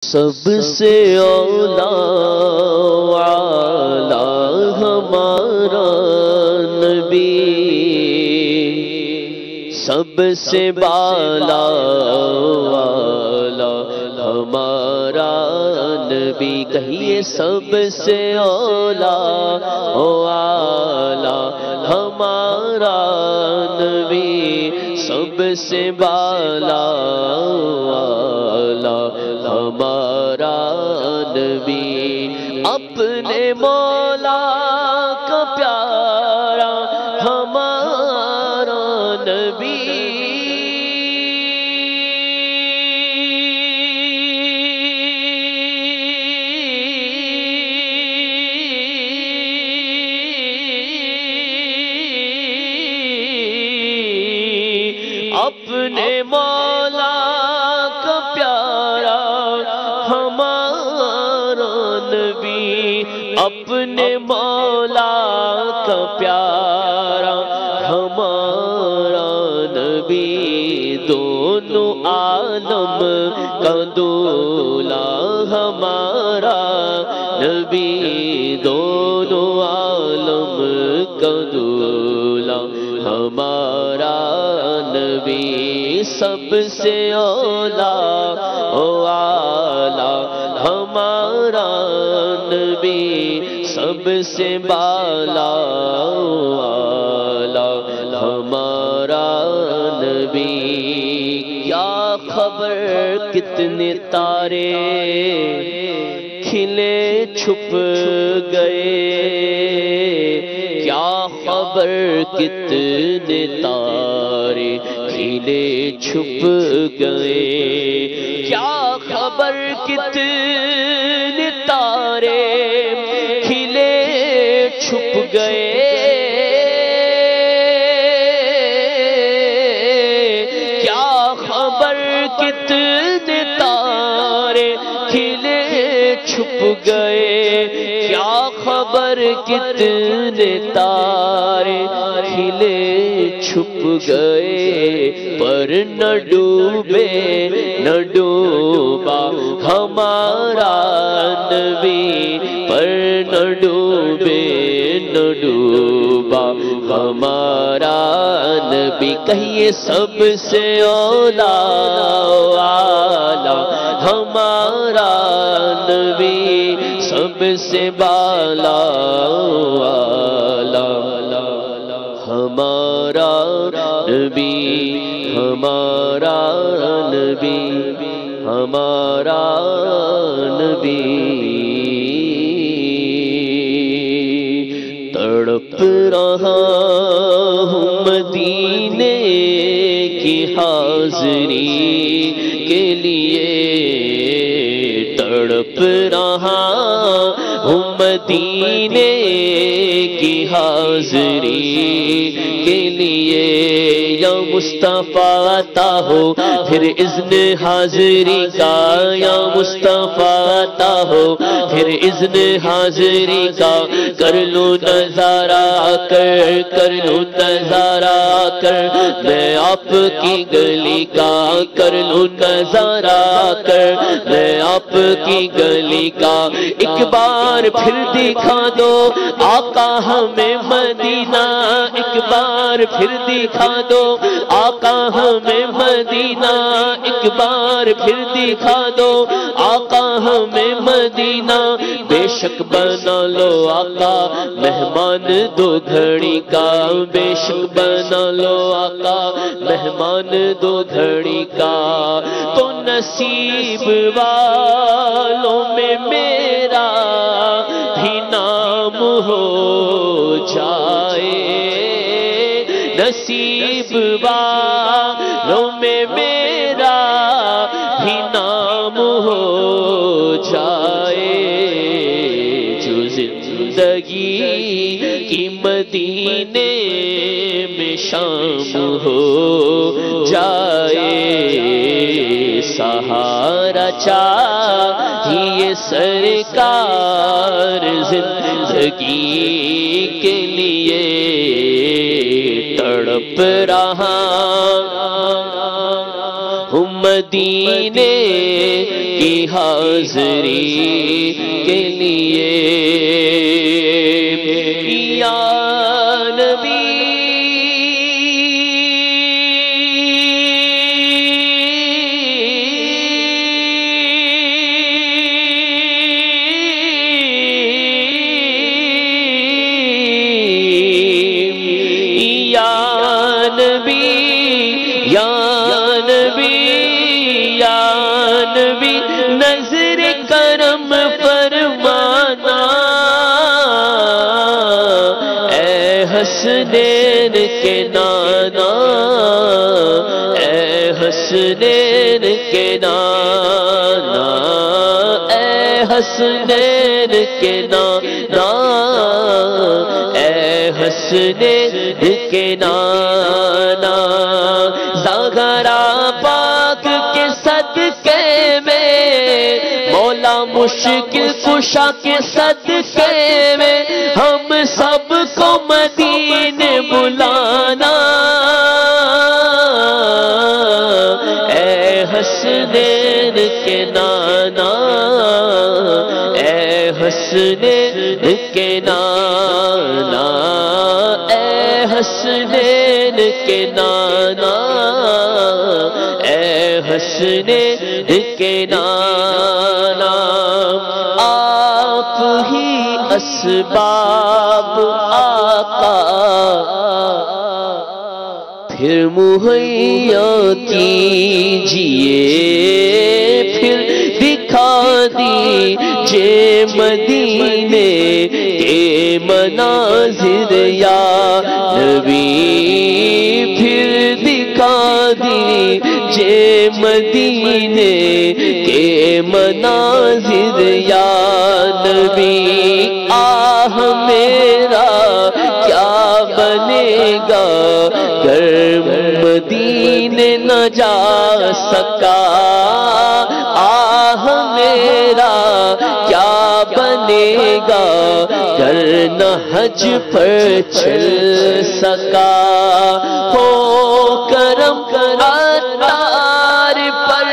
سب سے اولا والا ہمارا نبی، سب سے بالا والا ہمارا نبی، کہیے سب سے اولا والا ہمارا نبی، سب سے بالا والا ہمارا نبی، اپنے مولا کا پیارا ہمارا نبی، اپنے مولا کا پیارا ہمارا نبی، اپنے مولا کا پیارا ہمارا نبی، دونوں عالم کا دولا ہمارا نبی، دونوں عالم کا دولا ہمارا نبی، سب سے اولا والا ہمارا نبی، سب سے بالا والا ہمارا نبی، کیا خبر کتنے تارے کھلے چھپ گئے، کیا خبر کتنے تارے کھلے چھپ گئے، کیا خبر کتنے تارے کھلے چھپ گئے، کیا خبر کتنے تارے کھلے چھپ گئے، کیا خبر کتنے تارے کھلے چھپ گئے، پر نہ ڈوبے نہ ڈوبا ہمارا نبی، پر نہ ڈوبے نہ ڈوبا ہمارا نبی، کہیے سب سے اولا والا ہمارا نبی، سب سے بالا والا ہمارا نبی، ہمارا نبی، ہمارا نبی، تڑپ رہا ہوں مدینے کی حاضری کے لیے، تڑپ رہا ہوں مدینے کی حاضری کے لیے، یا مصطفیٰ عطا ہو پھر اذن حاضری کا، یا مصطفیٰ عطا ہو پھر اذن حاضری کا، کر لو نظارہ کر، کر لو نظارہ کر، میں آپ کی گلی کا، کر لو نظارہ کر، میں آپ کی گلی کا، ایک بار پھر دکھا دو آقا ہمیں مدینہ، ایک بار پھر دکھا دو آقا ہمیں مدینہ، ایک بار پھر دکھا دو آقا ہمیں مدینہ، بے شک بنا لو آقا مہمان دو گھڑی کا، بے شک بنا لو آقا مہمان دو گھڑی کا، تو نصیب والوں میں میرا بھی نام ہو جائے، نصیب والوں میں میرا بھی نام ہو جائے، جو زندگی کی مدینے میں شام ہو جائے، سہارا چاہیے سرکار زندگی کے لیے، تڑپ رہا ہوں مدینے کی حاضری کے لیے یا نبی نظر کرم فرمانا اے حسنین کے نانا اے حسنین کے نانا اے حسنین کے نانا اے حسنین کے نانا زہرا پاک کے صدقے میں مولا مشکل کشا کے صدقے میں ہم سب کو مدینے بلانا اے حسنین کے نانا اے حسنین کے نانا اے حسنین کے نانا اے حسنین کے نانا آپ ہی اسباب آقا پھر مہیا کیجئے پھر دکھا دیجئے مدینے کے مناظر یا نبی پھر دکھا دیجئے مدینے کے مناظر یا نبی آہ میرا کیا بنے گا گر مدینے نہ جا سکا آہ میرا کیا بنے گا گر نہ حج پر چل سکا ہو کرم عطار پر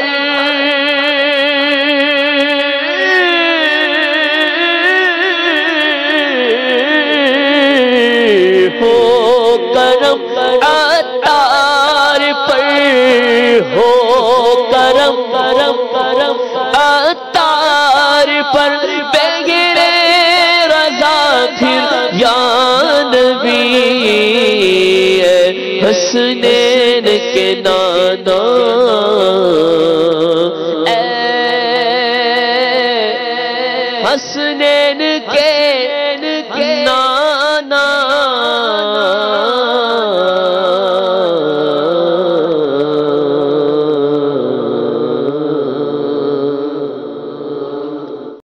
ہو کرم عطار پر ہو کرم عطار پر بغیر رضا پھر یا نبی حسنین کے نانا اے حسنین کے